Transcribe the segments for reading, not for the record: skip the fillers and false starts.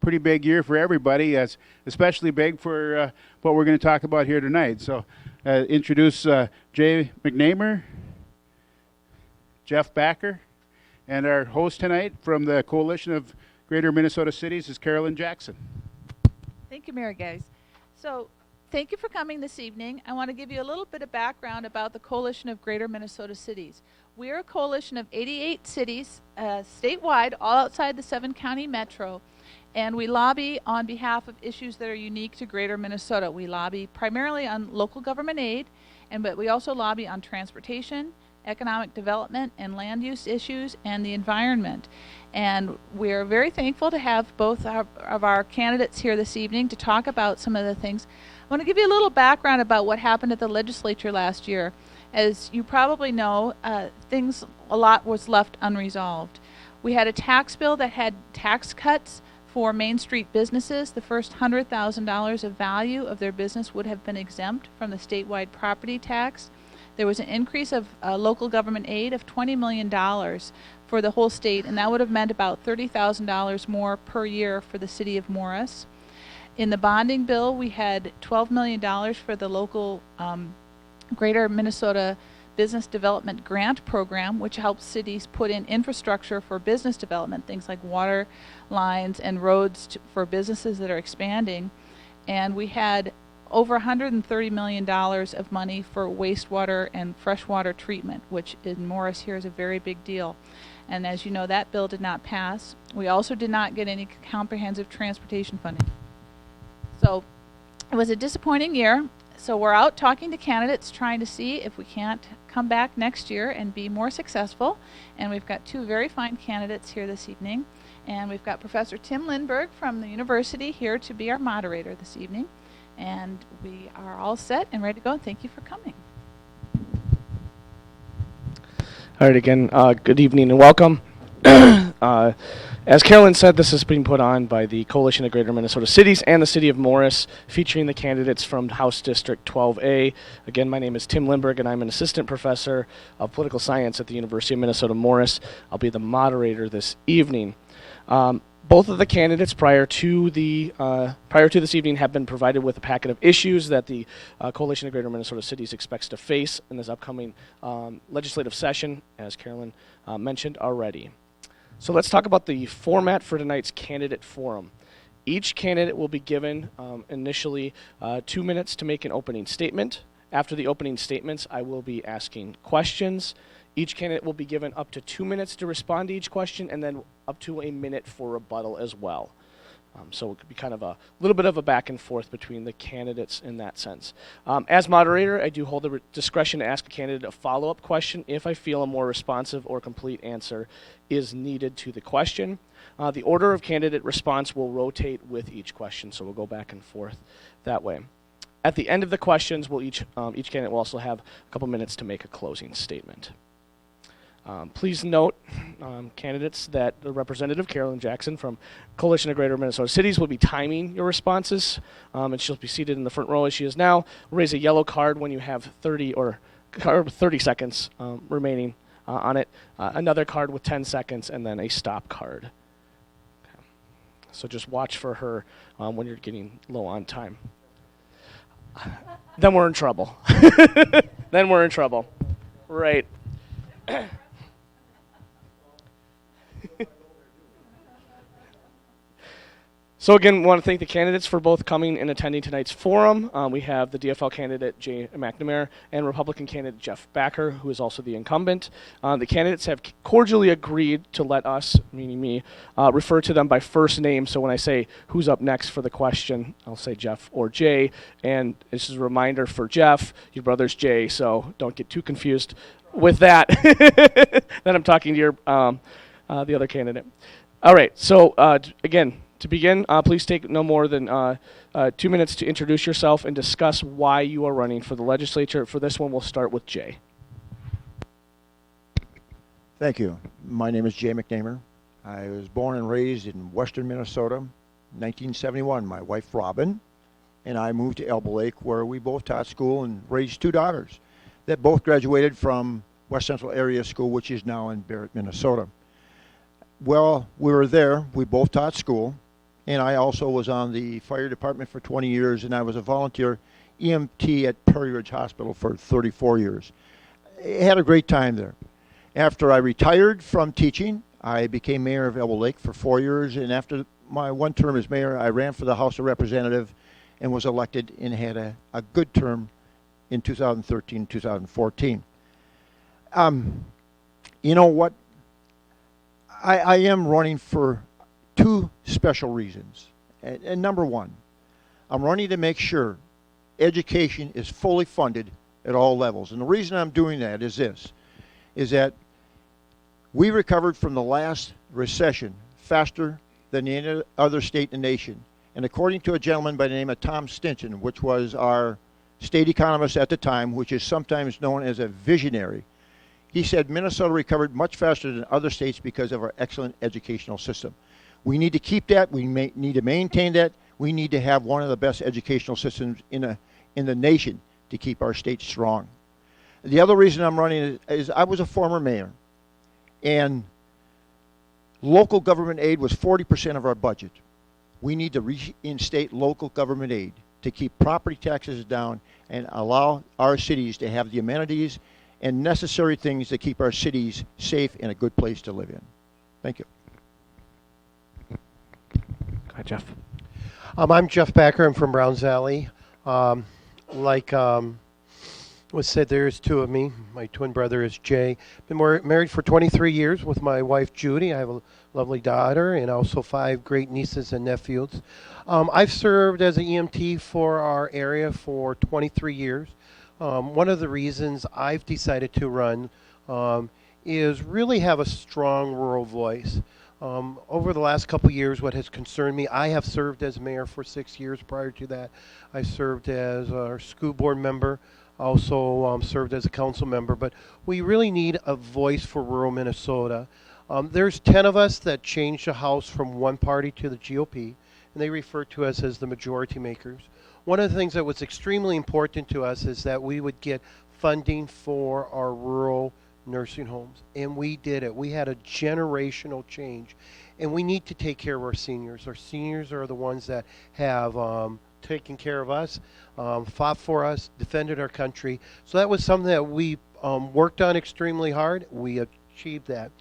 pretty big year for everybody, especially big for what we're going to talk about here tonight. So introduce Jay McNamar, Jeff Backer, and our host tonight from the Coalition of Greater Minnesota Cities is Carolyn Jackson. Thank you, Mayor Guys. So thank you for coming this evening. I want to give you a little bit of background about the Coalition of Greater Minnesota Cities. We are a coalition of 88 cities statewide, all outside the 7-county metro, and we lobby on behalf of issues that are unique to Greater Minnesota. We lobby primarily on local government aid, but we also lobby on transportation, economic development, and land use issues, and the environment. And we're very thankful to have both of our candidates here this evening to talk about some of the things. I want to give you a little background about what happened at the legislature last year. As you probably know, a lot was left unresolved. We had a tax bill that had tax cuts for Main Street businesses. The first $100,000 of value of their business would have been exempt from the statewide property tax. There was an increase of local government aid of $20 million for the whole state, and that would have meant about $30,000 more per year for the city of Morris. In the bonding bill, we had $12 million for the local Greater Minnesota Business Development Grant Program, which helps cities put in infrastructure for business development, things like water lines and roads for businesses that are expanding. And we had over $130 million of money for wastewater and freshwater treatment, which in Morris here is a very big deal. And as you know, that bill did not pass. We also did not get any comprehensive transportation funding. So it was a disappointing year. So we're out talking to candidates, trying to see if we can't come back next year and be more successful. And we've got two very fine candidates here this evening. And we've got Professor Tim Lindberg from the university here to be our moderator this evening. And we are all set and ready to go. Thank you for coming. All right, again, good evening and welcome. As Carolyn said, this is being put on by the Coalition of Greater Minnesota Cities and the City of Morris, featuring the candidates from House District 12A. Again, my name is Tim Lindberg, and I'm an assistant professor of political science at the University of Minnesota Morris. I'll be the moderator this evening. Both of the candidates prior to this evening have been provided with a packet of issues that the Coalition of Greater Minnesota Cities expects to face in this upcoming legislative session, as Carolyn mentioned already. So let's talk about the format for tonight's candidate forum. Each candidate will be given initially 2 minutes to make an opening statement. After the opening statements, I will be asking questions. Each candidate will be given up to 2 minutes to respond to each question, and then up to a minute for rebuttal as well. So it could be kind of a little bit of a back and forth between the candidates in that sense. As moderator, I do hold the discretion to ask a candidate a follow-up question if I feel a more responsive or complete answer is needed to the question. The order of candidate response will rotate with each question, so we'll go back and forth that way. At the end of the questions, each candidate will also have a couple minutes to make a closing statement. Please note, candidates, that the Representative Carolyn Jackson from Coalition of Greater Minnesota Cities will be timing your responses, and she'll be seated in the front row as she is now. We'll raise a yellow card when you have 30 seconds remaining on it, another card with 10 seconds, and then a stop card. Okay. So just watch for her when you're getting low on time. Then we're in trouble. Then we're in trouble. Right. So again, we want to thank the candidates for both coming and attending tonight's forum. We have the DFL candidate, Jay McNamar, and Republican candidate, Jeff Backer, who is also the incumbent. The candidates have cordially agreed to let us, meaning me, refer to them by first name. So when I say who's up next for the question, I'll say Jeff or Jay. And this is a reminder for Jeff, your brother's Jay, so don't get too confused with that. Then I'm talking to your the other candidate. All right, so again, to begin, please take no more than 2 minutes to introduce yourself and discuss why you are running for the legislature. For this one, we'll start with Jay. Thank you. My name is Jay McNamar. I was born and raised in western Minnesota, 1971. My wife, Robin, and I moved to Elbow Lake, where we both taught school and raised two daughters that both graduated from West Central Area School, which is now in Barrett, Minnesota. Well, we were there. We both taught school. and I also was on the fire department for 20 years, and I was a volunteer EMT at Perry Ridge Hospital for 34 years. I had a great time there. After I retired from teaching, I became mayor of Elbow Lake for 4 years, and after my one term as mayor, I ran for the House of Representatives and was elected and had a good term in 2013, 2014. You know what? I am running for two special reasons. And number one, I'm running to make sure education is fully funded at all levels. And the reason I'm doing that is this, is that we recovered from the last recession faster than any other state in the nation. And according to a gentleman by the name of Tom Stinson, which was our state economist at the time, which is sometimes known as a visionary, he said Minnesota recovered much faster than other states because of our excellent educational system. We need to keep that. We need to maintain that. We need to have one of the best educational systems in the nation to keep our state strong. The other reason I'm running is I was a former mayor, and local government aid was 40% of our budget. We need to reinstate local government aid to keep property taxes down and allow our cities to have the amenities and necessary things to keep our cities safe and a good place to live in. Thank you. Go ahead, Jeff. I'm Jeff Backer. I'm from Browns Valley. Like was said, there's two of me. My twin brother is Jay. Been married for 23 years with my wife Judy. I have a lovely daughter and also 5 great nieces and nephews. I've served as an EMT for our area for 23 years. One of the reasons I've decided to run is really have a strong rural voice. Over the last couple years, what has concerned me, I have served as mayor for 6 years. Prior to that, I served as our school board member, also served as a council member. But we really need a voice for rural Minnesota. There's 10 of us that changed the House from one party to the GOP, and they refer to us as the majority makers. One of the things that was extremely important to us is that we would get funding for our rural nursing homes, and we did it. We had a generational change, and we need to take care of our seniors. Our seniors are the ones that have taken care of us, fought for us, defended our country. So that was something that we worked on extremely hard. We achieved that.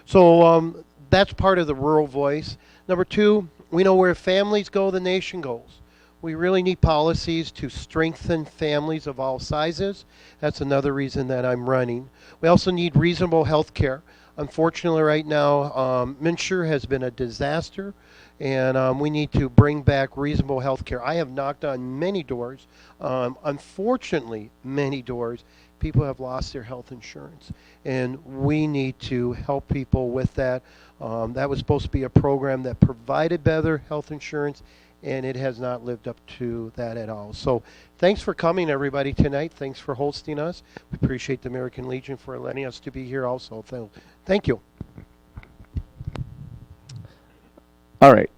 So that's part of the rural voice. Number two, we know where families go, the nation goes. We really need policies to strengthen families of all sizes. That's another reason that I'm running. We also need reasonable health care. Unfortunately, right now, MNsure has been a disaster, and we need to bring back reasonable health care. I have knocked on many doors. Unfortunately, many doors. People have lost their health insurance, and we need to help people with that. That was supposed to be a program that provided better health insurance, and it has not lived up to that at all. So thanks for coming, everybody, tonight. Thanks for hosting us. We appreciate the American Legion for letting us to be here also. Thank you. All right.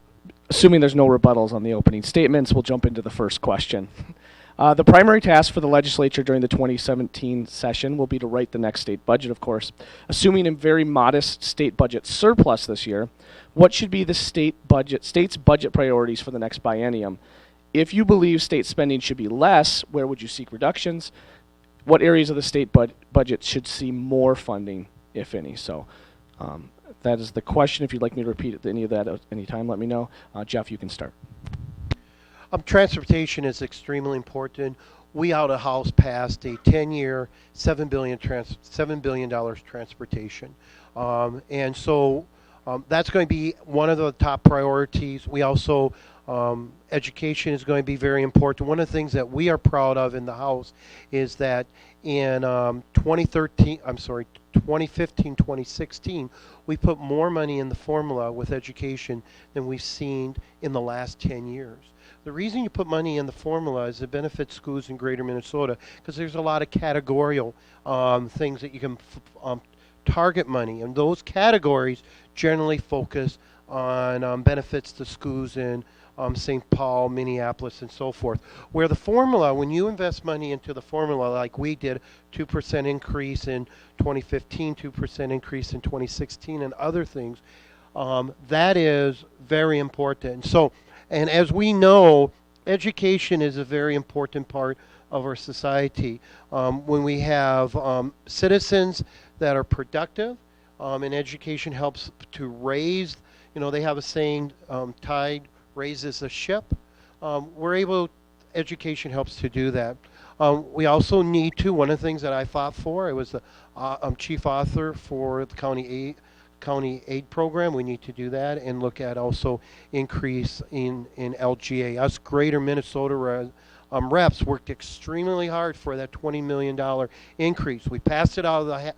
Assuming there's no rebuttals on the opening statements, we'll jump into the first question. The primary task for the legislature during the 2017 session will be to write the next state budget, of course. Assuming a very modest state budget surplus this year, what should be the state's budget priorities for the next biennium? If you believe state spending should be less, where would you seek reductions? What areas of the state budget should see more funding, if any? So that is the question. If you'd like me to repeat any of that at any time, let me know. Jeff, you can start. Transportation is extremely important. We out of House passed a 10-year, $7 billion transportation. And so that's going to be one of the top priorities. We also, education is going to be very important. One of the things that we are proud of in the House is that in 2015, 2016, we put more money in the formula with education than we've seen in the last 10 years. The reason you put money in the formula is it benefits schools in greater Minnesota because there's a lot of categorical things that you can target money. And those categories generally focus on benefits to schools in St. Paul, Minneapolis, and so forth. Where the formula, when you invest money into the formula like we did, 2% increase in 2015, 2% increase in 2016, and other things, That is very important. So, and as we know, education is a very important part of our society. When we have citizens that are productive, and education helps to raise, they have a saying, tide raises a ship. Education helps to do that. We also need to, one of the things that I fought for, I was the chief author for the county aid program. We need to do that and look at also increase in LGA. Us Greater Minnesota reps worked extremely hard for that $20 million increase. We passed it out of the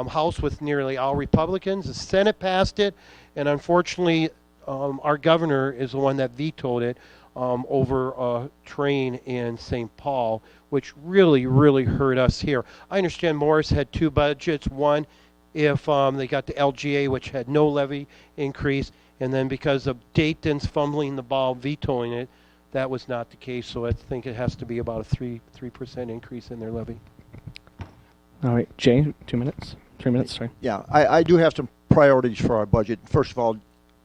House with nearly all Republicans. The Senate passed it, and unfortunately, our governor is the one that vetoed it over a train in St. Paul, which really, really hurt us here. I understand Morris had two budgets. One, if they got the LGA, which had no levy increase, and then because of Dayton's fumbling the ball, vetoing it, that was not the case. So I think it has to be about a 3% increase in their levy. All right, Jay, 2 minutes, 3 minutes, sorry. Yeah, I do have some priorities for our budget. First of all,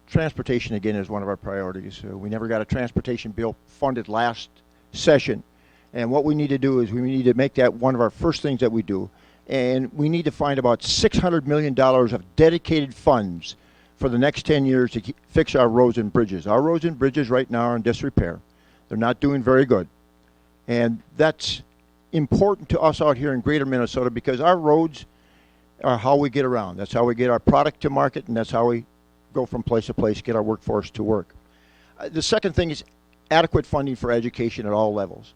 transportation, again, is one of our priorities. We never got a transportation bill funded last session. And what we need to do is we need to make that one of our first things that we do. And we need to find about $600 million of dedicated funds for the next 10 years to fix our roads and bridges. Our roads and bridges right now are in disrepair. They're not doing very good. And that's important to us out here in Greater Minnesota because our roads are how we get around. That's how we get our product to market, and that's how we go from place to place, get our workforce to work. The second thing is adequate funding for education at all levels.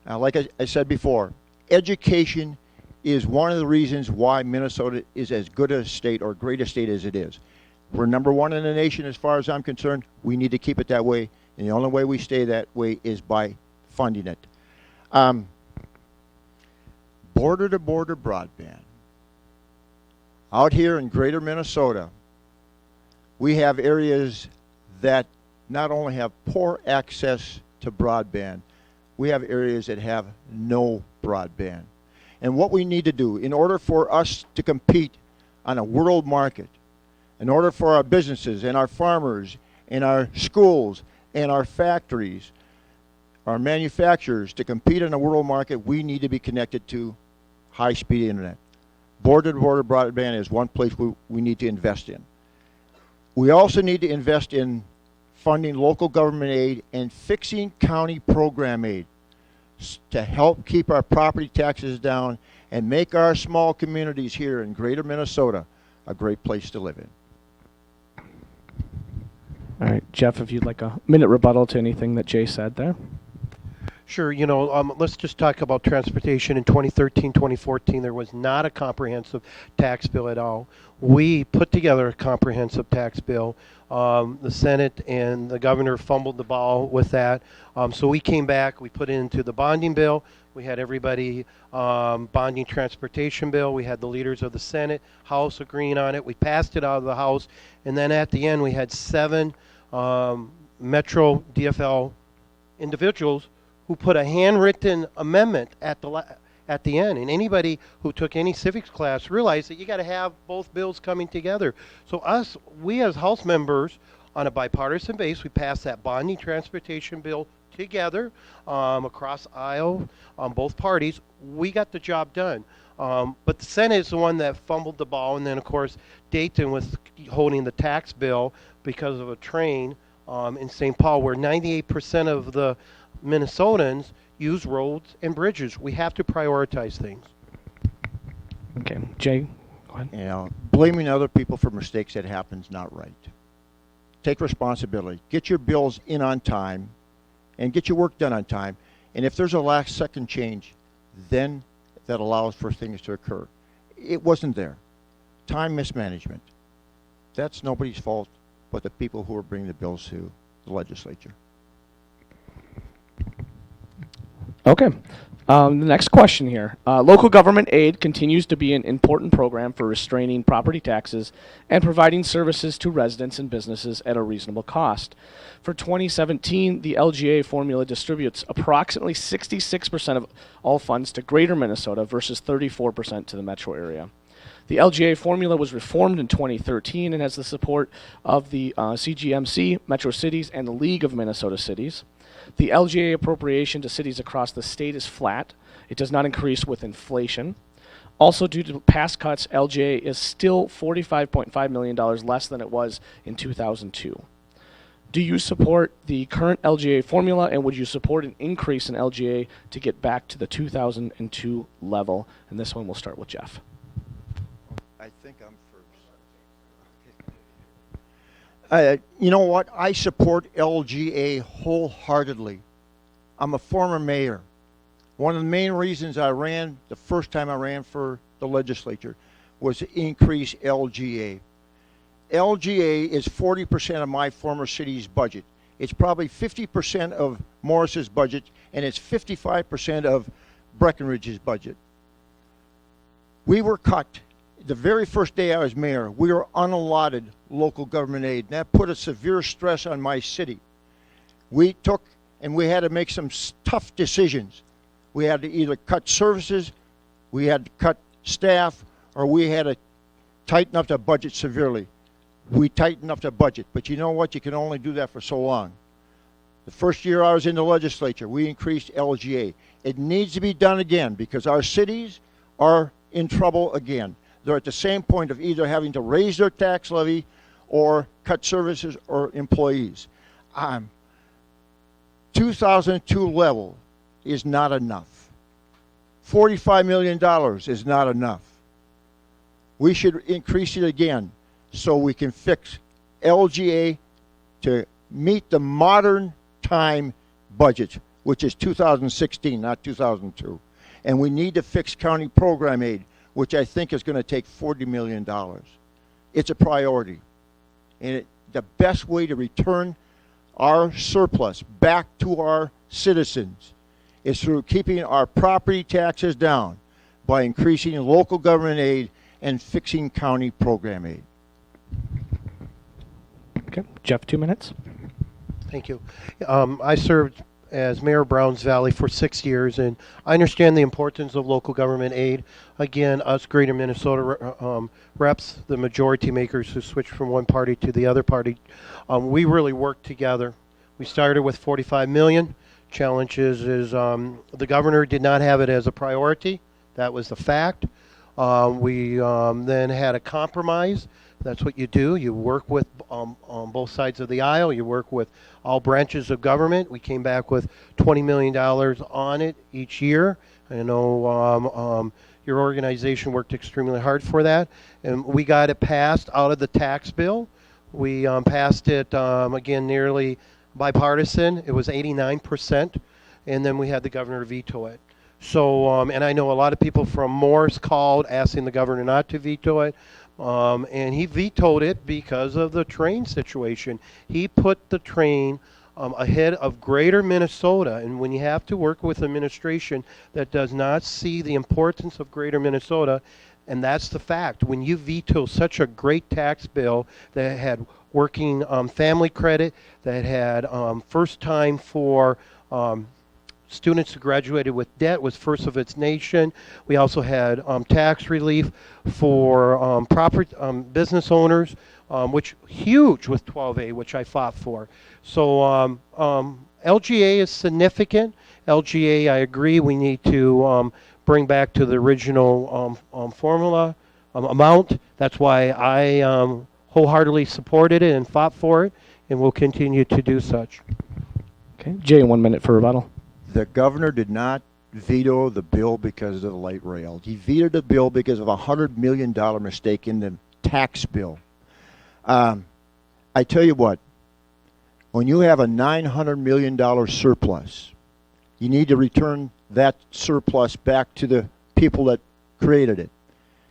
Like I said before, education is one of the reasons why Minnesota is as good a state or great a state as it is. We're number one in the nation as far as I'm concerned. We need to keep it that way, and the only way we stay that way is by funding it. Border-to-border broadband. Out here in Greater Minnesota, we have areas that not only have poor access to broadband, we have areas that have no broadband. And what we need to do in order for us to compete on a world market, in order for our businesses and our farmers and our schools and our factories, our manufacturers to compete in a world market, we need to be connected to high-speed internet. Border-to-border broadband is one place we need to invest in. We also need to invest in funding local government aid and fixing county program aid to help keep our property taxes down and make our small communities here in Greater Minnesota a great place to live in. All right, Jeff, if you'd like a minute rebuttal to anything that Jay said there. Sure. Let's just talk about transportation. In 2013, 2014, there was not a comprehensive tax bill at all. We put together a comprehensive tax bill. The Senate and the governor fumbled the ball with that. So we came back. We put it into the bonding bill. We had everybody bonding transportation bill. We had the leaders of the Senate, House agreeing on it. We passed it out of the House. And then at the end, we had 7 Metro DFL individuals who put a handwritten amendment at the end. And anybody who took any civics class realized that you got to have both bills coming together. So we as House members, on a bipartisan base, we passed that bonding transportation bill together across aisle on both parties. We got the job done. But the Senate is the one that fumbled the ball. And then, of course, Dayton was holding the tax bill because of a train in St. Paul, where 98% of the Minnesotans use roads and bridges. We have to prioritize things. Okay, Jay, go ahead. Blaming other people for mistakes that happens not right. Take responsibility. Get your bills in on time and get your work done on time. And if there's a last second change, then that allows for things to occur. It wasn't there. Time mismanagement. That's nobody's fault but the people who are bringing the bills to the legislature. Okay. The next question here. Local government aid continues to be an important program for restraining property taxes and providing services to residents and businesses at a reasonable cost. For 2017, the LGA formula distributes approximately 66% of all funds to Greater Minnesota versus 34% to the metro area. The LGA formula was reformed in 2013 and has the support of the CGMC, Metro Cities, and the League of Minnesota Cities. The LGA appropriation to cities across the state is flat. It does not increase with inflation. Also, due to past cuts, LGA is still $45.5 million less than it was in 2002. Do you support the current LGA formula, and would you support an increase in LGA to get back to the 2002 level? And this one we'll start with Jeff. I think I'm first. You know what? I support LGA wholeheartedly. I'm a former mayor. One of the main reasons I ran, the first time I ran for the legislature, was to increase LGA. LGA is 40% of my former city's budget. It's probably 50% of Morris's budget, and it's 55% of Breckenridge's budget. We were cut. The very first day I was mayor, we were unallotted local government aid, and that put a severe stress on my city. We had to make some tough decisions. We had to either cut services, we had to cut staff, or we had to tighten up the budget severely. We tightened up the budget, but you know what? You can only do that for so long. The first year I was in the legislature, we increased LGA. It needs to be done again because our cities are in trouble again. They're at the same point of either having to raise their tax levy or cut services or employees. 2002 level is not enough. $45 million is not enough. We should increase it again so we can fix LGA to meet the modern time budget, which is 2016, not 2002. And we need to fix county program aid, which I think is going to take $40 million. It's a priority. And the best way to return our surplus back to our citizens is through keeping our property taxes down by increasing local government aid and fixing county program aid. Okay, Jeff, 2 minutes. Thank you. I served as mayor of Browns Valley for 6 years, and I understand the importance of local government aid. Again, us Greater Minnesota reps, the majority makers who switched from one party to the other party, we really worked together. We started with $45 million. Challenge is the governor did not have it as a priority. That was the fact. We then had a compromise. That's what you do. You work with on both sides of the aisle. You work with all branches of government. We came back with $20 million on it each year. I know your organization worked extremely hard for that. And we got it passed out of the tax bill. We passed it, again, nearly bipartisan. It was 89%. And then we had the governor veto it. So, and I know a lot of people from Morris called asking the governor not to veto it. And he vetoed it because of the train situation. He put the train ahead of Greater Minnesota. And when you have to work with an administration that does not see the importance of Greater Minnesota, and that's the fact, when you veto such a great tax bill that had working family credit, that had first time for students who graduated with debt, was first of its nation. We also had tax relief for property business owners, which huge with 12A, which I fought for. So LGA is significant. LGA, I agree, we need to bring back to the original formula amount. That's why I wholeheartedly supported it and fought for it, and will continue to do such. Okay, Jay, 1 minute for rebuttal. The governor did not veto the bill because of the light rail. He vetoed the bill because of a $100 million mistake in the tax bill. I tell you what, when you have a $900 million surplus, you need to return that surplus back to the people that created it.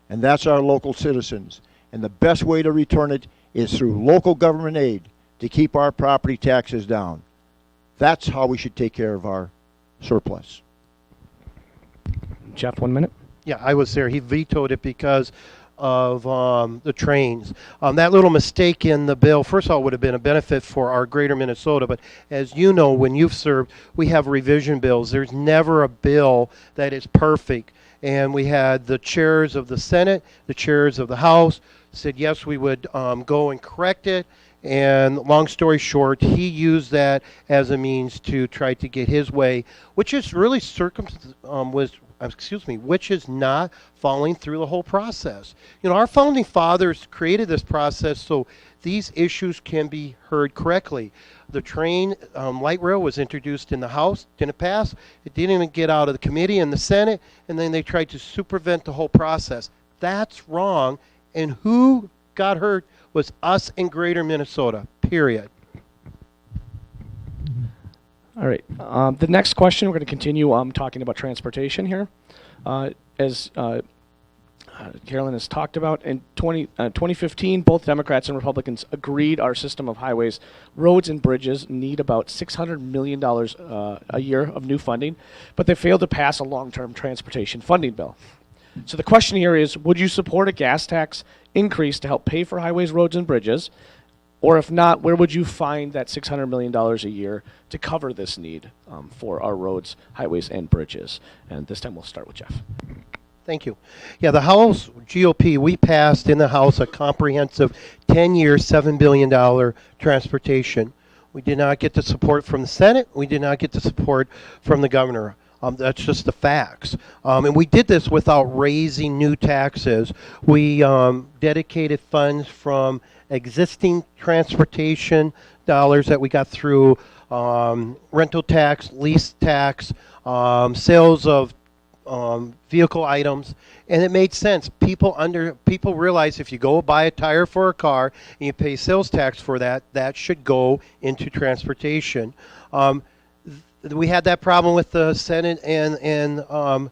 And that's our local citizens. And the best way to return it is through local government aid to keep our property taxes down. That's how we should take care of our surplus. Jeff, 1 minute. Yeah, I was there. He vetoed it because of the trains. That little mistake in the bill, first of all, would have been a benefit for our Greater Minnesota, but as you know, when you've served, we have revision bills. There's never a bill that is perfect. and we had the chairs of the Senate, the chairs of the House said yes, we would go and correct it. And long story short, he used that as a means to try to get his way, which is really which is not following through the whole process. You know, our founding fathers created this process so these issues can be heard correctly. The train light rail was introduced in the House, didn't pass. It didn't even get out of the committee in the Senate, and then they tried to supervent the whole process. That's wrong, and who got hurt was us in Greater Minnesota, period. All right. The next question, we're going to continue talking about transportation here. As Carolyn has talked about, in 2015, both Democrats and Republicans agreed our system of highways, roads, and bridges need about $600 million a year of new funding, but they failed to pass a long-term transportation funding bill. So the question here is, would you support a gas tax increase to help pay for highways, roads, and bridges? Or if not, where would you find that $600 million a year to cover this need for our roads, highways, and bridges? And this time we'll start with Jeff. Thank you. Yeah, the House GOP, we passed in the House a comprehensive 10-year, $7 billion transportation. We did not get the support from the Senate. We did not get the support from the governor. That's just the facts. And we did this without raising new taxes. We dedicated funds from existing transportation dollars that we got through rental tax, lease tax, sales of vehicle items, and it made sense. People realize if you go buy a tire for a car and you pay sales tax for that, that should go into transportation. We had that problem with the Senate and the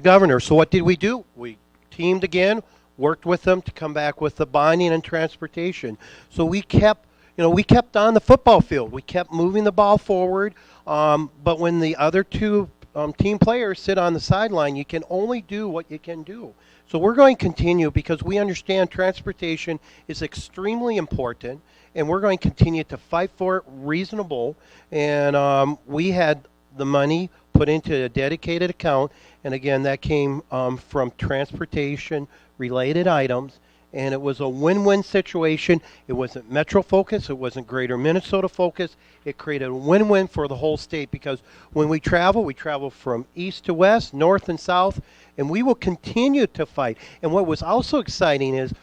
governor. So what did we do? We teamed again, worked with them to come back with the bonding and transportation. So we kept on the football field. We kept moving the ball forward. But when the other two team players sit on the sideline, you can only do what you can do. So we're going to continue because we understand transportation is extremely important, and we're going to continue to fight for it reasonable. And we had the money put into a dedicated account, and again, that came from transportation-related items. And it was a win-win situation. It wasn't Metro focused. It wasn't Greater Minnesota focused. It created a win-win for the whole state because when we travel from east to west, north and south, and we will continue to fight. And what was also exciting is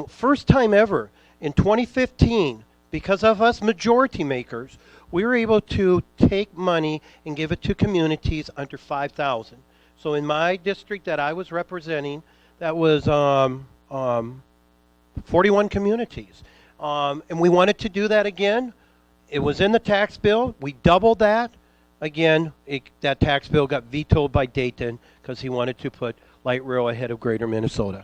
first time ever in 2015, because of us majority makers, we were able to take money and give it to communities under 5,000. So in my district that I was representing, that was 41 communities. And we wanted to do that again. It was in the tax bill. We doubled that. Again, that tax bill got vetoed by Dayton because he wanted to put light rail ahead of Greater Minnesota.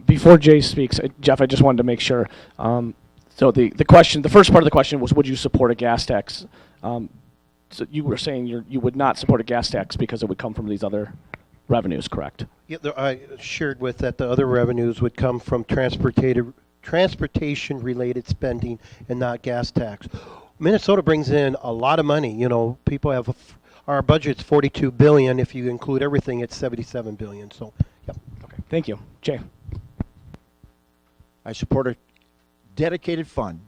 Before Jay speaks, Jeff, I just wanted to make sure. So the question, the first part of the question was, would you support a gas tax? So you were saying you would not support a gas tax because it would come from these other revenues, correct? Yeah, I shared with that the other revenues would come from transportation-related spending and not gas tax. Minnesota brings in a lot of money. You know, people have our budget's $42 billion. If you include everything, it's $77 billion. So, yeah. Okay, thank you, Jay. I support a dedicated fund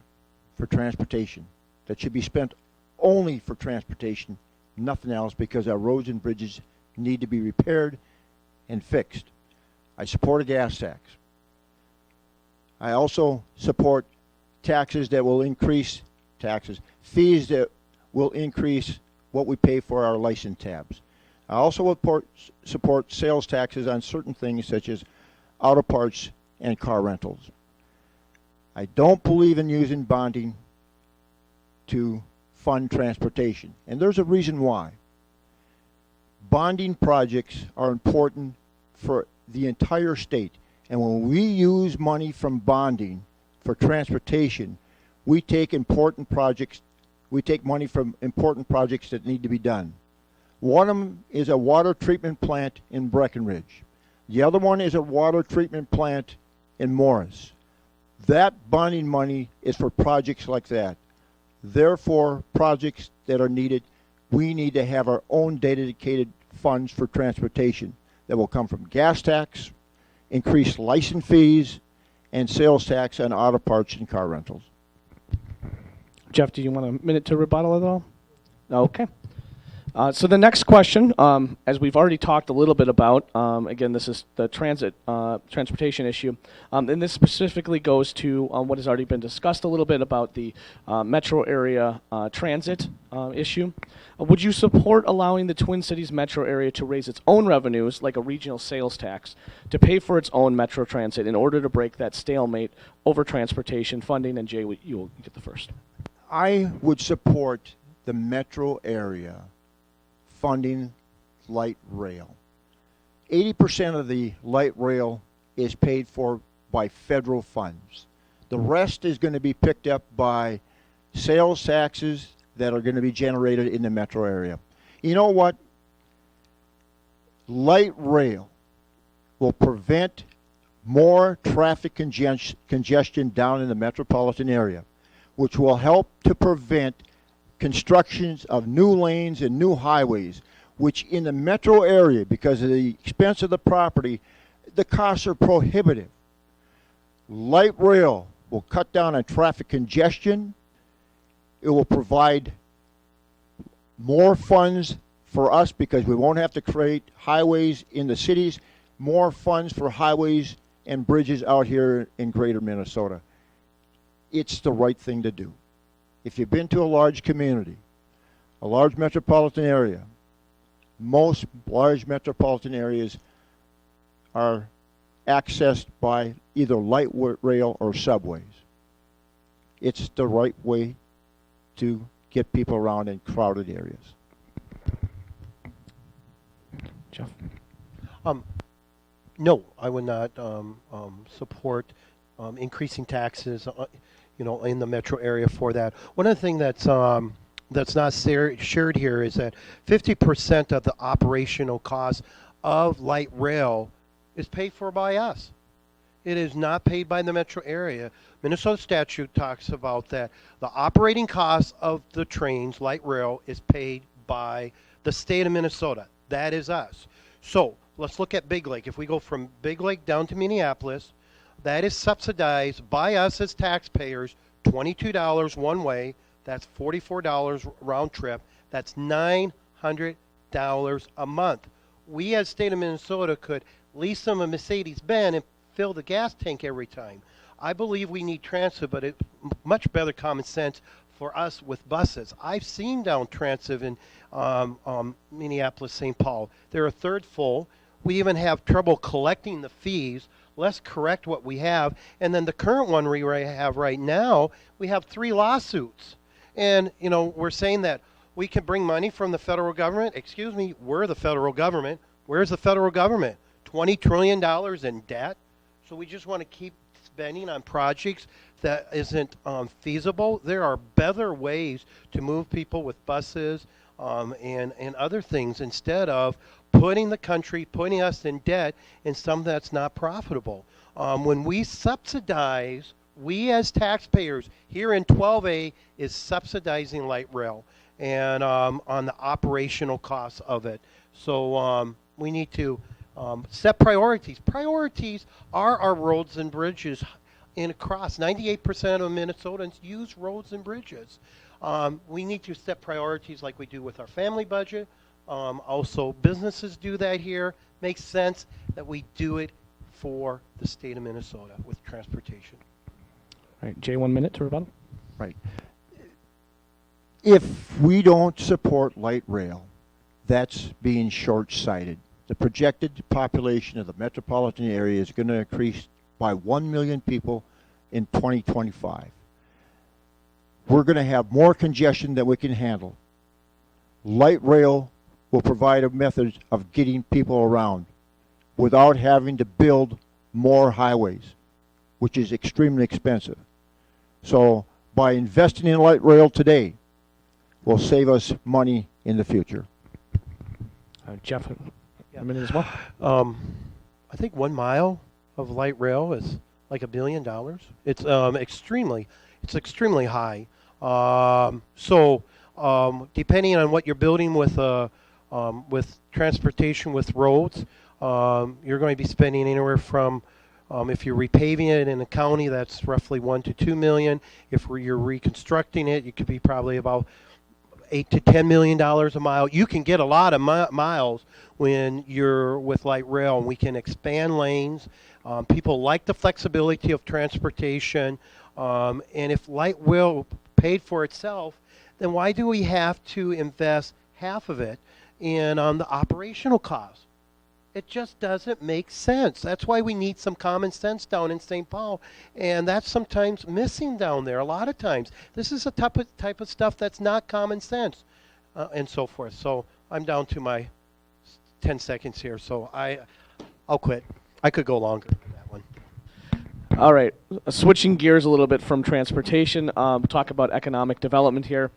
for transportation that should be spent only for transportation, nothing else, because our roads and bridges need to be repaired and fixed. I support a gas tax. I also support taxes that will increase fees that will increase what we pay for our license tabs. I also support sales taxes on certain things such as auto parts and car rentals. I don't believe in using bonding to fund transportation, and there's a reason why. Bonding projects are important for the entire state, and when we use money from bonding for transportation, we take money from important projects that need to be done. One of them is a water treatment plant in Breckenridge. The other one is a water treatment plant in Morris. That bonding money is for projects like that. Therefore, projects that are needed, we need to have our own dedicated funds for transportation that will come from gas tax, increased license fees, and sales tax on auto parts and car rentals. Jeff, do you want a minute to rebuttal at all? Okay. So the next question, as we've already talked a little bit about, again, this is the transportation issue, and this specifically goes to what has already been discussed a little bit about the metro area transit issue. Would you support allowing the Twin Cities metro area to raise its own revenues, like a regional sales tax, to pay for its own metro transit in order to break that stalemate over transportation funding? And Jay, you'll get the first. I would support the metro area funding light rail. 80% of the light rail is paid for by federal funds. The rest is going to be picked up by sales taxes that are going to be generated in the metro area. You know what? Light rail will prevent more traffic congestion down in the metropolitan area, which will help to prevent constructions of new lanes and new highways, which in the metro area, because of the expense of the property, the costs are prohibitive. Light rail will cut down on traffic congestion. It will provide more funds for us because we won't have to create highways in the cities, more funds for highways and bridges out here in greater Minnesota. It's the right thing to do. If you've been to a large community, a large metropolitan area, most large metropolitan areas are accessed by either light rail or subways. It's the right way to get people around in crowded areas. Jeff? No, I would not support increasing taxes, in the metro area for that. One of the things that's not shared here is that 50% of the operational cost of light rail is paid for by us. It is not paid by the metro area. Minnesota statute talks about that. The operating cost of the trains, light rail, is paid by the state of Minnesota. That is us. So let's look at Big Lake. If we go from Big Lake down to Minneapolis, that is subsidized by us as taxpayers, $22 one way. That's $44 round trip. That's $900 a month. We as state of Minnesota could lease them a Mercedes-Benz and fill the gas tank every time. I believe we need transit, but it's much better common sense for us with buses. I've seen down transit in Minneapolis, St. Paul. They're a third full. We even have trouble collecting the fees. Let's correct what we have. And then the current one we have right now, we have 3 lawsuits. And, we're saying that we can bring money from the federal government. Excuse me, we're the federal government. Where's the federal government? $20 trillion in debt. So we just want to keep spending on projects that isn't feasible. There are better ways to move people with buses and other things instead of putting us in debt in something that's not profitable. When we subsidize, we as taxpayers here in 12A is subsidizing light rail and on the operational costs of it. So we need to set priorities. Priorities are our roads and bridges across. 98% of Minnesotans use roads and bridges. We need to set priorities like we do with our family budget. Also, businesses do that here. Makes sense that we do it for the state of Minnesota with transportation. All right, Jay, 1 minute to rebuttal. Right. If we don't support light rail, that's being short-sighted. The projected population of the metropolitan area is going to increase by 1 million people in 2025. We're going to have more congestion than we can handle. Light rail will provide a method of getting people around without having to build more highways, which is extremely expensive. So by investing in light rail today will save us money in the future. Jeff, a minute as well. I think 1 mile of light rail is like $1 billion. It's extremely high. So depending on what you're building with a With transportation, with roads, you're going to be spending anywhere from, if you're repaving it in a county, that's roughly 1 to 2 million. If you're reconstructing it, you could be probably about $8 to $10 million a mile. You can get a lot of miles when you're with light rail, and we can expand lanes. People like the flexibility of transportation, and if light rail paid for itself, then why do we have to invest half of it in the operational costs? It just doesn't make sense. That's why we need some common sense down in St. Paul, and that's sometimes missing down there a lot of times. This is a type of stuff that's not common sense, and so forth. So I'm down to my 10 seconds here, so I'll quit. I could go longer for that one. All right, switching gears a little bit from transportation, talk about economic development here.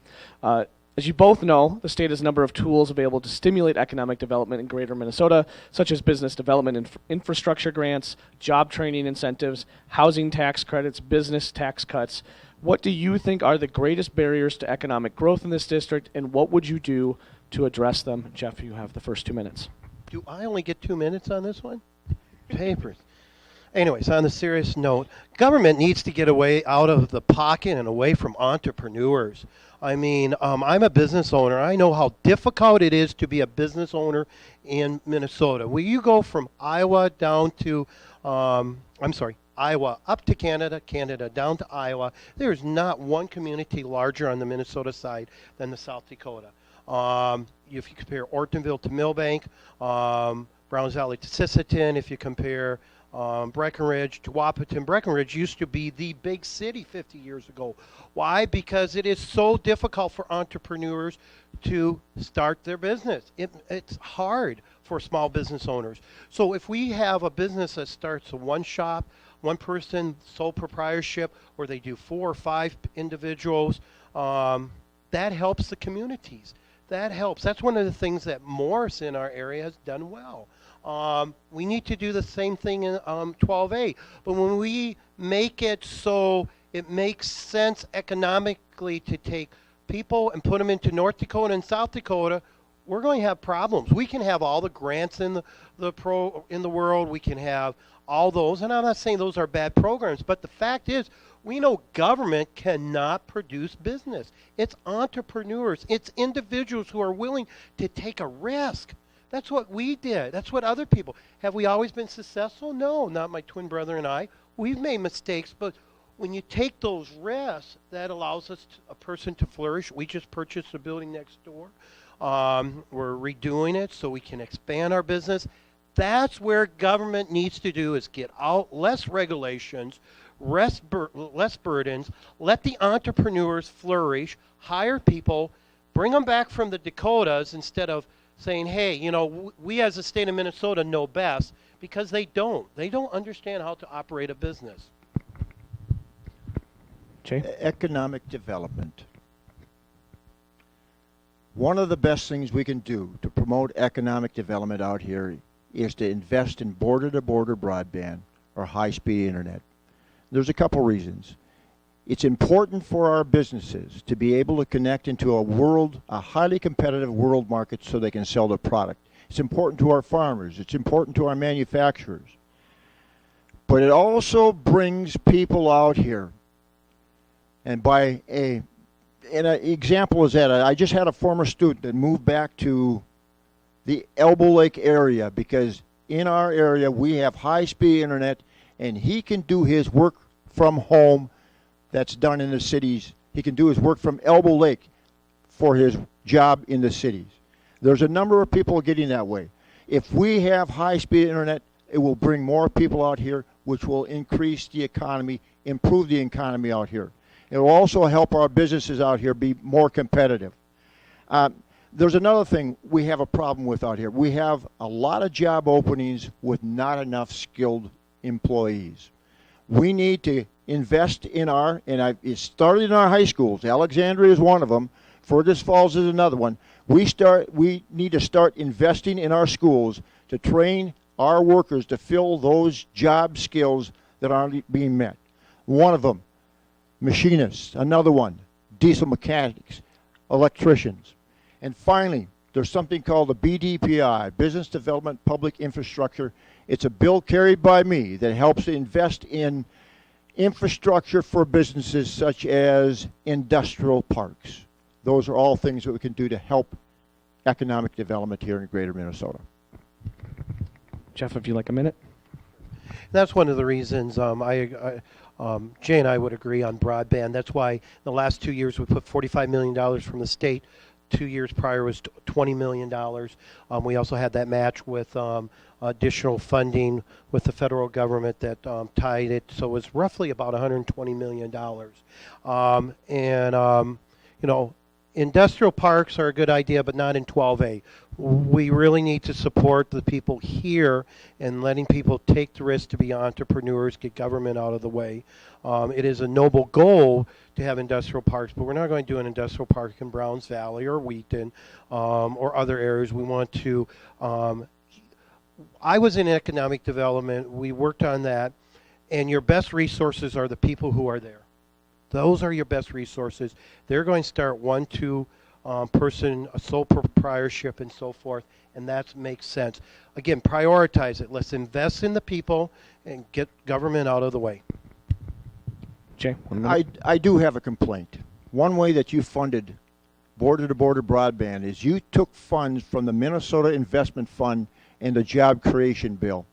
As you both know, the state has a number of tools available to stimulate economic development in greater Minnesota, such as business development infrastructure grants, job training incentives, housing tax credits, business tax cuts. What do you think are the greatest barriers to economic growth in this district, and what would you do to address them? Jeff, you have the first 2 minutes. Do I only get 2 minutes on this one? Papers. Anyways, on a serious note, government needs to get away out of the pocket and away from entrepreneurs. I mean, I'm a business owner. I know how difficult it is to be a business owner in Minnesota. Where you go from Iowa down to, Iowa up to Canada, Canada down to Iowa, there's not one community larger on the Minnesota side than the South Dakota. If you compare Ortonville to Millbank, Browns Valley to Sisseton, if you compare Breckenridge to Wahpeton. Breckenridge used to be the big city 50 years ago. Why? Because it is so difficult for entrepreneurs to start their business. It's hard for small business owners. So if we have a business that starts a one shop, one person, sole proprietorship, where they do 4 or 5 individuals, that helps the communities. That helps. That's one of the things that Morris in our area has done well. We need to do the same thing in 12A. But when we make it so it makes sense economically to take people and put them into North Dakota and South Dakota, we're going to have problems. We can have all the grants in the world. We can have all those. And I'm not saying those are bad programs. But the fact is, we know government cannot produce business. It's entrepreneurs. It's individuals who are willing to take a risk. That's what we did. That's what other people. Have we always been successful? No, not my twin brother and I. We've made mistakes, but when you take those risks, that allows a person to flourish. We just purchased a building next door. We're redoing it so we can expand our business. That's where government needs to do, is get out less regulations, less burdens, let the entrepreneurs flourish, hire people, bring them back from the Dakotas instead of saying, hey, we as a state of Minnesota know best, because they don't. They don't understand how to operate a business. Jay? Economic development. One of the best things we can do to promote economic development out here is to invest in border-to-border broadband or high-speed internet. There's a couple reasons. It's important for our businesses to be able to connect into a highly competitive world market so they can sell their product. It's important to our farmers. It's important to our manufacturers. But it also brings people out here. And an example is that I just had a former student that moved back to the Elbow Lake area because in our area we have high-speed internet, and he can do his work from home that's done in the cities. He can do his work from Elbow Lake for his job in the cities. There's a number of people getting that way. If we have high-speed internet, it will bring more people out here, which will increase the economy, improve the economy out here. It will also help our businesses out here be more competitive. There's another thing we have a problem with out here. We have a lot of job openings with not enough skilled employees. We need to invest in it started in our high schools. Alexandria is one of them. Fergus Falls is another one. We need to start investing in our schools to train our workers to fill those job skills that aren't being met. One of them, machinists. Another one, diesel mechanics, electricians. And finally, there's something called the BDPI, Business Development Public Infrastructure. It's a bill carried by me that helps to invest in infrastructure for businesses such as industrial parks. Those are all things that we can do to help economic development here in Greater Minnesota. Jeff, if you like a minute. That's one of the reasons Jay and I would agree on broadband. That's why the last 2 years we put $45 million from the state. 2 years prior was $20 million. We also had that match with additional funding with the federal government that tied it. So it was roughly about $120 million. You know, industrial parks are a good idea, but not in 12A. We really need to support the people here and letting people take the risk to be entrepreneurs, get government out of the way. It is a noble goal to have industrial parks, but we're not going to do an industrial park in Browns Valley or Wheaton or other areas. We want to, I was in economic development. We worked on that, and your best resources are the people who are there. Those are your best resources. They're going to start 1-2 person, a sole proprietorship, and so forth, and that makes sense. Again, prioritize it. Let's invest in the people and get government out of the way. Jay, 1 minute. I do have a complaint. One way that you funded border-to-border broadband is you took funds from the Minnesota Investment Fund and the Job Creation Bill.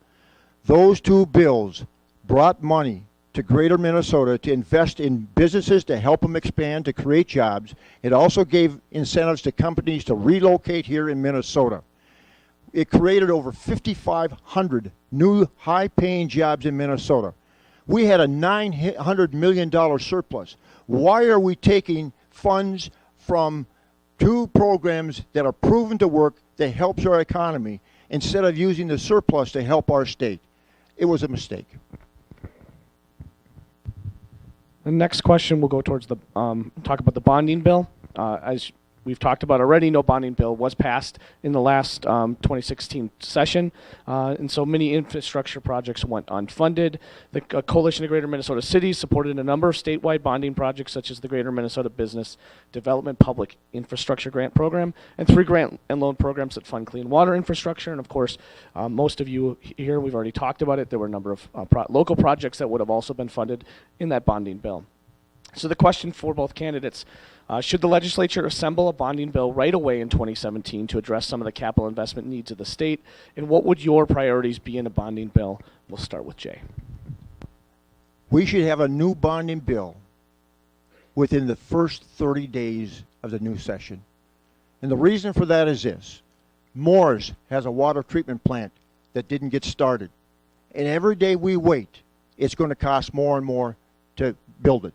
Those two bills brought money to Greater Minnesota to invest in businesses to help them expand, to create jobs. It also gave incentives to companies to relocate here in Minnesota. It created over 5,500 new high-paying jobs in Minnesota. We had a $900 million surplus. Why are we taking funds from two programs that are proven to work, that helps our economy, instead of using the surplus to help our state? It was a mistake. The next question will go towards the talk about the bonding bill. As we've talked about already, no bonding bill was passed in the last 2016 session, and so many infrastructure projects went unfunded. The Coalition of Greater Minnesota Cities supported a number of statewide bonding projects, such as the Greater Minnesota Business Development Public Infrastructure Grant Program, and 3 grant and loan programs that fund clean water infrastructure. And of course, most of you here, we've already talked about it. There were a number of local projects that would have also been funded in that bonding bill. So the question for both candidates, should the legislature assemble a bonding bill right away in 2017 to address some of the capital investment needs of the state? And what would your priorities be in a bonding bill? We'll start with Jay. We should have a new bonding bill within the first 30 days of the new session. And the reason for that is this. Morris has a water treatment plant that didn't get started. And every day we wait, it's going to cost more and more to build it.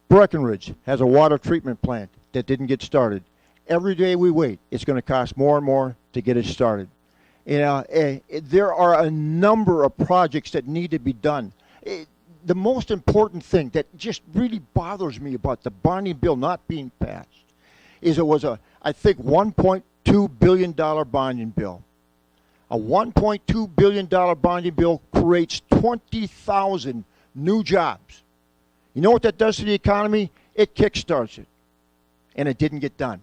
Breckenridge has a water treatment plant that didn't get started. Every day we wait, it's going to cost more and more to get it started. There are a number of projects that need to be done. The most important thing that just really bothers me about the bonding bill not being passed is it was I think, $1.2 billion bonding bill. A $1.2 billion bonding bill creates 20,000 new jobs. You know what that does to the economy? It kickstarts it. And it didn't get done.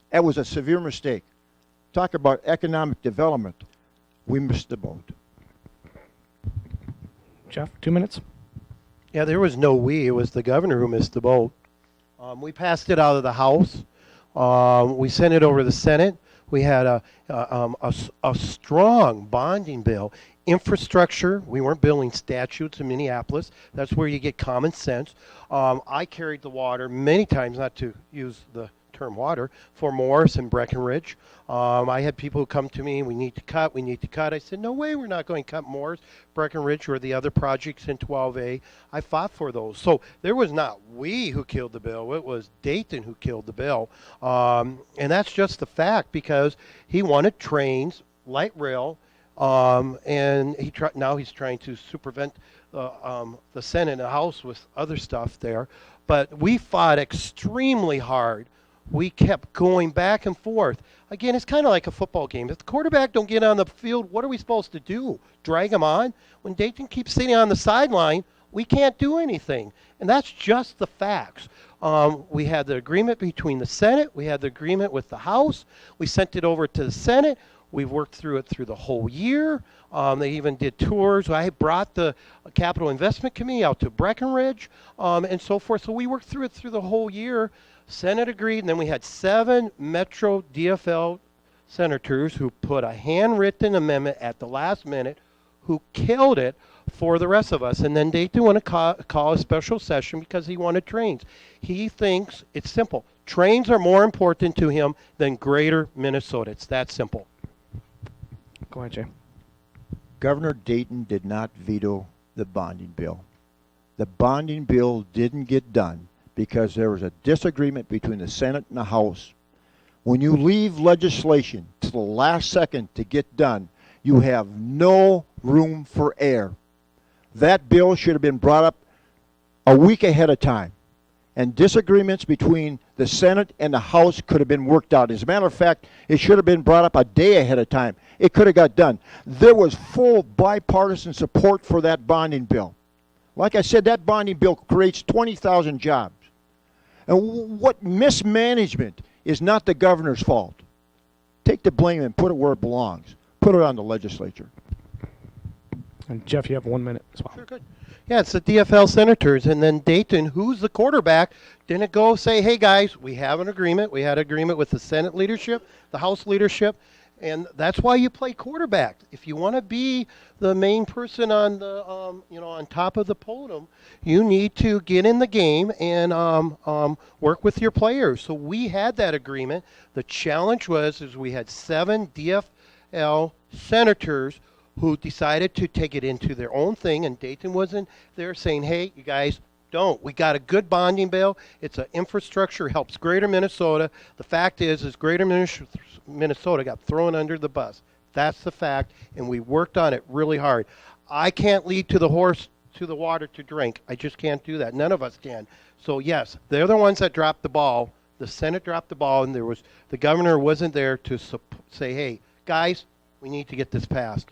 That was a severe mistake. Talk about economic development. We missed the boat. Jeff, 2 minutes. Yeah, there was no we. It was the governor who missed the boat. We passed it out of the House. We sent it over to the Senate. We had a strong bonding bill. Infrastructure, we weren't building statutes in Minneapolis. That's where you get common sense. I carried the water many times, not to use the term water, for Morris and Breckenridge. I had people who come to me, we need to cut. I said, no way, we're not going to cut Morris, Breckenridge, or the other projects in 12A. I fought for those. So there was not we who killed the bill. It was Dayton who killed the bill. And that's just the fact, because he wanted trains, light rail, and now he's trying to supervent the Senate and the House with other stuff there. But we fought extremely hard. We kept going back and forth. Again, it's kind of like a football game. If the quarterback don't get on the field, what are we supposed to do? Drag him on? When Dayton keeps sitting on the sideline, we can't do anything. And that's just the facts. We had the agreement between the Senate. We had the agreement with the House. We sent it over to the Senate. We've worked through it through the whole year. They even did tours. I brought the Capital Investment Committee out to Breckenridge and so forth. So we worked through it through the whole year. Senate agreed, and then we had 7 Metro DFL senators who put a handwritten amendment at the last minute who killed it for the rest of us. And then Dayton want to call a special session because he wanted trains. He thinks it's simple. Trains are more important to him than greater Minnesota. It's that simple. Go ahead, Jay. Governor Dayton did not veto the bonding bill. The bonding bill didn't get done because there was a disagreement between the Senate and the House. When you leave legislation to the last second to get done, you have no room for error. That bill should have been brought up a week ahead of time. And disagreements between the Senate and the House could have been worked out. As a matter of fact, it should have been brought up a day ahead of time. It could have got done. There was full bipartisan support for that bonding bill. Like I said, that bonding bill creates 20,000 jobs. And what mismanagement is not the governor's fault. Take the blame and put it where it belongs. Put it on the legislature. And Jeff, you have 1 minute as well. Sure, good. Yeah, it's the DFL senators, and then Dayton, who's the quarterback, didn't go say, hey, guys, we have an agreement. We had an agreement with the Senate leadership, the House leadership, and that's why you play quarterback. If you want to be the main person on the, on top of the podium, you need to get in the game and work with your players. So we had that agreement. The challenge was we had 7 DFL senators who decided to take it into their own thing, and Dayton wasn't there saying, hey, you guys, don't. We got a good bonding bill. It's an infrastructure, helps greater Minnesota. The fact is greater Minnesota got thrown under the bus. That's the fact, and we worked on it really hard. I can't lead to the horse to the water to drink. I just can't do that. None of us can. So, yes, they're the ones that dropped the ball. The Senate dropped the ball, and the governor wasn't there to say, hey, guys, we need to get this passed.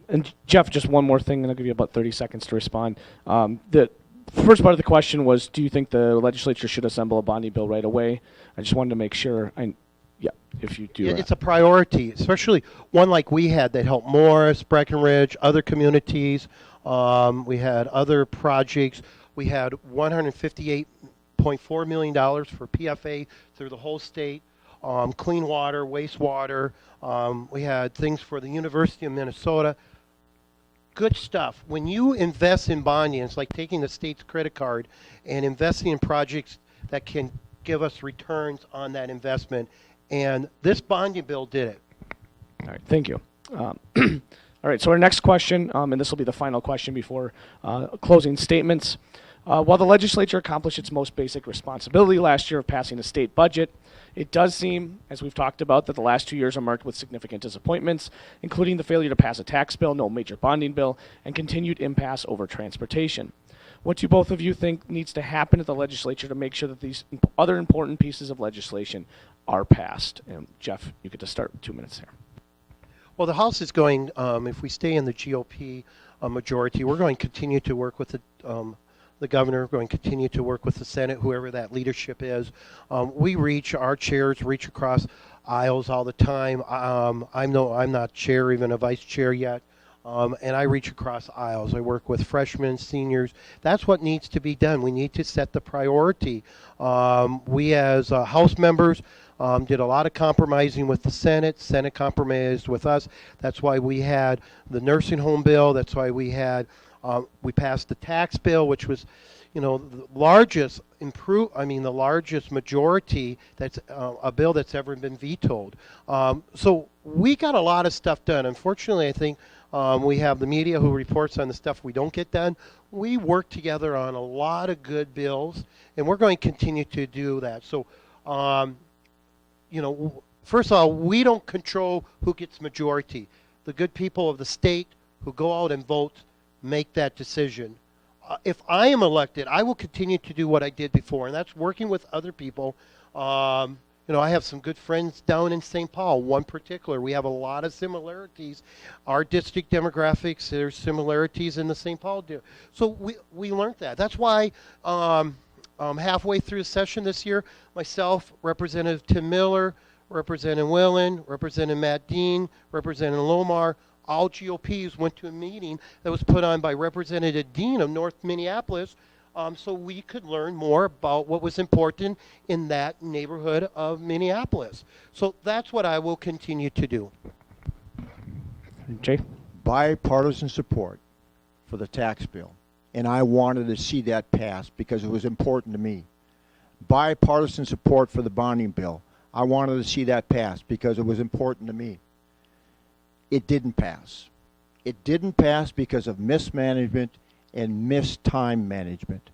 And Jeff, just one more thing, and I'll give you about 30 seconds to respond. The first part of the question was, do you think the legislature should assemble a bonding bill right away? I just wanted to make sure. If you do. It's a priority, especially one like we had that helped Morris, Breckenridge, other communities. We had other projects. We had $158.4 million for PFA through the whole state. Clean water, wastewater. We had things for the University of Minnesota. Good stuff. When you invest in bonding, it's like taking the state's credit card and investing in projects that can give us returns on that investment. And this bonding bill did it. All right, thank you. All right, so our next question, and this will be the final question before closing statements. While the legislature accomplished its most basic responsibility last year of passing a state budget, it does seem, as we've talked about, that the last 2 years are marked with significant disappointments, including the failure to pass a tax bill, no major bonding bill, and continued impasse over transportation. What do both of you think needs to happen at the legislature to make sure that these other important pieces of legislation are passed? And Jeff, you get to start with 2 minutes here. Well, the House is going, if we stay in the GOP majority, we're going to continue to work with the governor, going to continue to work with the Senate, whoever that leadership is. Our chairs reach across aisles all the time. I'm not chair, even a vice chair yet. And I reach across aisles. I work with freshmen, seniors. That's what needs to be done. We need to set the priority. We as House members did a lot of compromising with the Senate. Senate compromised with us. That's why we had the nursing home bill. That's why we passed the tax bill, which was, the largest the largest majority that's a bill that's ever been vetoed. So we got a lot of stuff done. Unfortunately, I think we have the media who reports on the stuff we don't get done. We work together on a lot of good bills, and we're going to continue to do that. So, first of all, we don't control who gets majority. The good people of the state who go out and vote make that decision. If I am elected, I will continue to do what I did before, and that's working with other people and You know, I have some good friends down in St. Paul. One particular, we have a lot of similarities. Our district demographics, there's similarities in the St. Paul. So we learned that. That's why halfway through the session this year, myself, Representative Tim Miller, Representative Whelan, Representative Matt Dean, Representative Lomar, all GOPs went to a meeting that was put on by Representative Dean of North Minneapolis, so we could learn more about what was important in that neighborhood of Minneapolis. So that's what I will continue to do. Jay? Bipartisan support for the tax bill, and I wanted to see that pass because it was important to me. Bipartisan support for the bonding bill. I wanted to see that pass because it was important to me. It didn't pass. It didn't pass because of mismanagement and missed time management.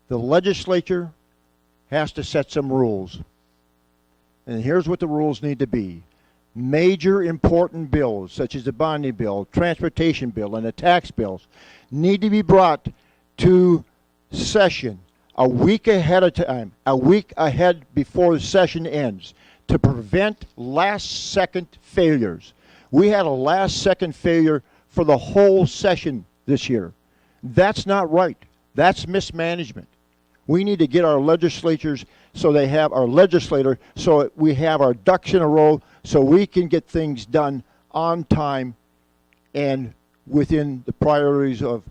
The legislature has to set some rules. And here's what the rules need to be. Major important bills, such as the bonding bill, transportation bill, and the tax bills, need to be brought to session a week ahead of time, a week ahead before the session ends, to prevent last-second failures. We had a last-second failure for the whole session this year. That's not right. That's mismanagement. We need to get our legislators so they have our legislator so we have our ducks in a row so we can get things done on time and within the priorities of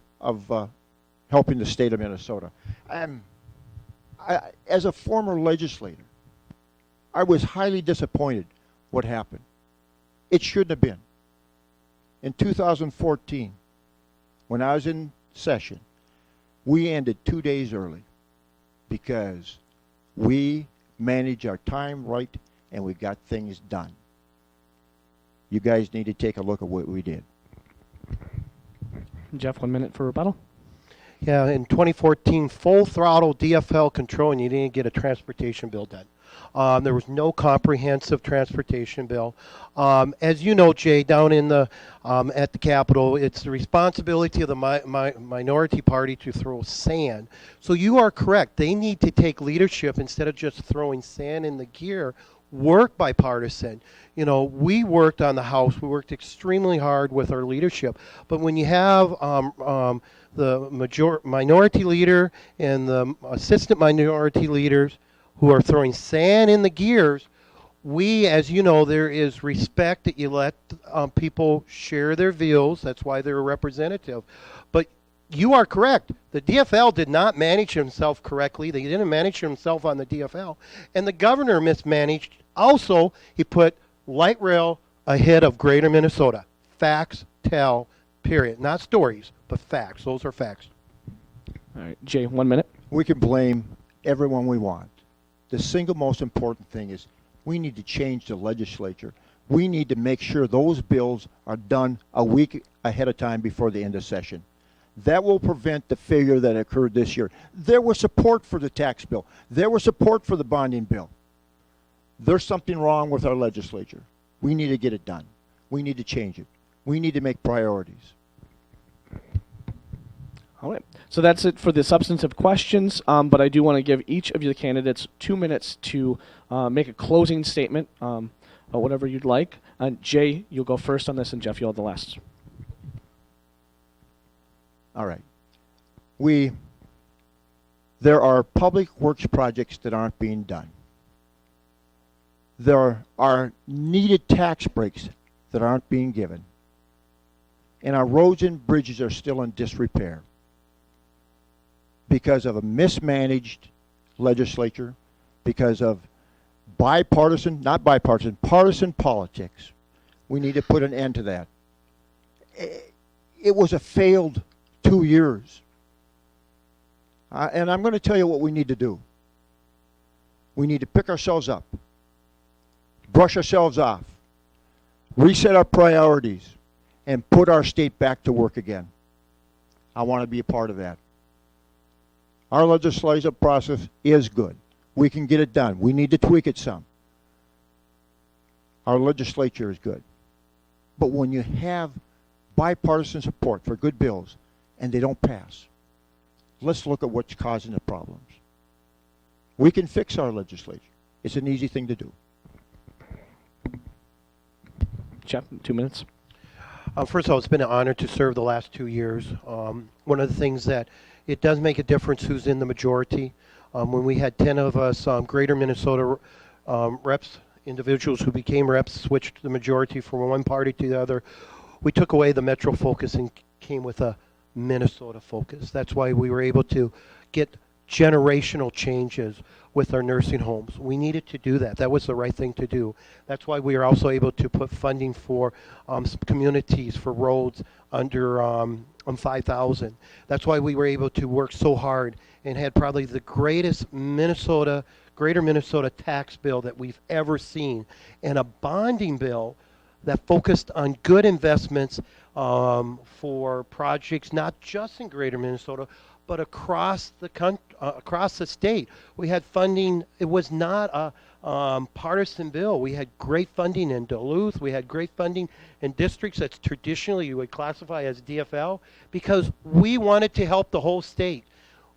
helping the state of Minnesota. As a former legislator, I was highly disappointed what happened. It shouldn't have been. In 2014, when I was in session, we ended 2 days early because we managed our time right and we got things done. You guys need to take a look at what we did. Jeff, 1 minute for rebuttal. Yeah, in 2014, full throttle DFL control, and you didn't get a transportation bill done. There was no comprehensive transportation bill. As you know, Jay, down in the at the Capitol, it's the responsibility of the minority party to throw sand. So you are correct. They need to take leadership instead of just throwing sand in the gear. Work bipartisan. You know, we worked on the House. We worked extremely hard with our leadership. But when you have the minority leader and the assistant minority leaders who are throwing sand in the gears, we, as you know, there is respect that you let people share their views. That's why they're a representative. But you are correct. The DFL did not manage himself correctly. They didn't manage himself on the DFL. And the governor mismanaged. Also, he put light rail ahead of Greater Minnesota. Facts tell, period. Not stories, but facts. Those are facts. All right, Jay, 1 minute. We can blame everyone we want. The single most important thing is we need to change the legislature. We need to make sure those bills are done a week ahead of time before the end of session. That will prevent the failure that occurred this year. There was support for the tax bill. There was support for the bonding bill. There's something wrong with our legislature. We need to get it done. We need to change it. We need to make priorities. All right. So that's it for the substantive questions, but I do want to give each of you the candidates 2 minutes to make a closing statement, whatever you'd like. Jay, you'll go first on this, and Jeff, you'll have the last. All right. There are public works projects that aren't being done. There are needed tax breaks that aren't being given. And our roads and bridges are still in disrepair because of a mismanaged legislature, because of partisan politics. We need to put an end to that. It was a failed 2 years. And I'm going to tell you what we need to do. We need to pick ourselves up, brush ourselves off, reset our priorities, and put our state back to work again. I want to be a part of that. Our legislative process is good. We can get it done. We need to tweak it some. Our legislature is good. But when you have bipartisan support for good bills and they don't pass, let's look at what's causing the problems. We can fix our legislature. It's an easy thing to do. Jeff, 2 minutes. First of all, it's been an honor to serve the last 2 years. One of the things that it does make a difference who's in the majority. When we had 10 of us Greater Minnesota reps, individuals who became reps, switched to the majority from one party to the other, we took away the metro focus and came with a Minnesota focus. That's why we were able to get generational changes with our nursing homes. We needed to do that. That was the right thing to do. That's why we were also able to put funding for communities, for roads under 5,000. That's why we were able to work so hard and had probably the greatest Greater Minnesota tax bill that we've ever seen, and a bonding bill that focused on good investments for projects not just in Greater Minnesota, but across the state. We had funding. It was not a partisan bill. We had great funding in Duluth. We had great funding in districts that's traditionally you would classify as DFL, because we wanted to help the whole state.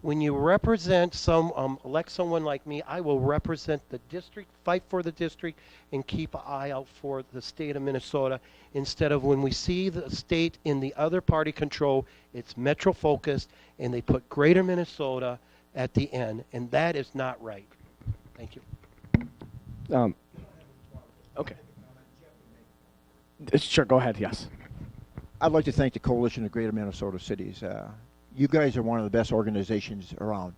When you represent elect someone like me, I will represent the district, fight for the district, and keep an eye out for the state of Minnesota. Instead of when we see the state in the other party control, it's metro focused, and they put Greater Minnesota at the end, and that is not right. Thank you. Okay. Sure, go ahead, yes. I'd like to thank the Coalition of Greater Minnesota Cities. You guys are one of the best organizations around.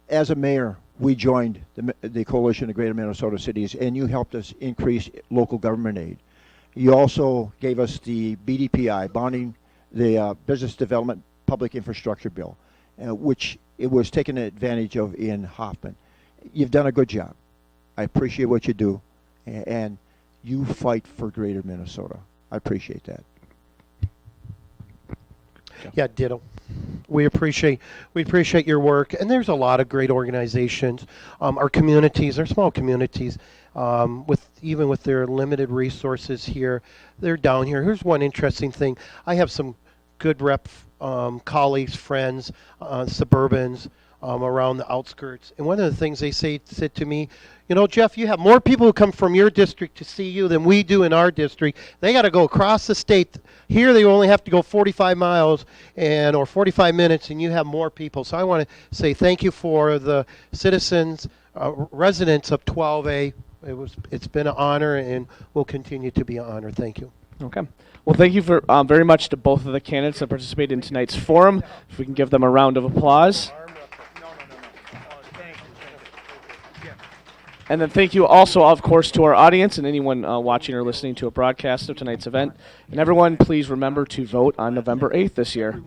As a mayor, we joined the Coalition of Greater Minnesota Cities, and you helped us increase local government aid. You also gave us the BDPI, bonding the Business Development Public Infrastructure Bill, which it was taken advantage of in Hoffman. You've done a good job. I appreciate what you do, and you fight for Greater Minnesota. I appreciate that. Yeah, ditto. We appreciate your work, and there's a lot of great organizations. Our communities, our small communities, even with their limited resources here, they're down here. Here's one interesting thing. I have some good rep colleagues, friends, suburbans around the outskirts, and one of the things they said to me, you know, Jeff, you have more people who come from your district to see you than we do in our district. They got to go across the state. Here they only have to go 45 miles or 45 minutes, and you have more people. So I want to say thank you for the citizens, residents of 12A. It's been an honor and will continue to be an honor. Thank you. Okay. Well, thank you for very much to both of the candidates that participated in tonight's forum. If we can give them a round of applause. And then thank you also, of course, to our audience and anyone watching or listening to a broadcast of tonight's event. And everyone, please remember to vote on November 8th this year.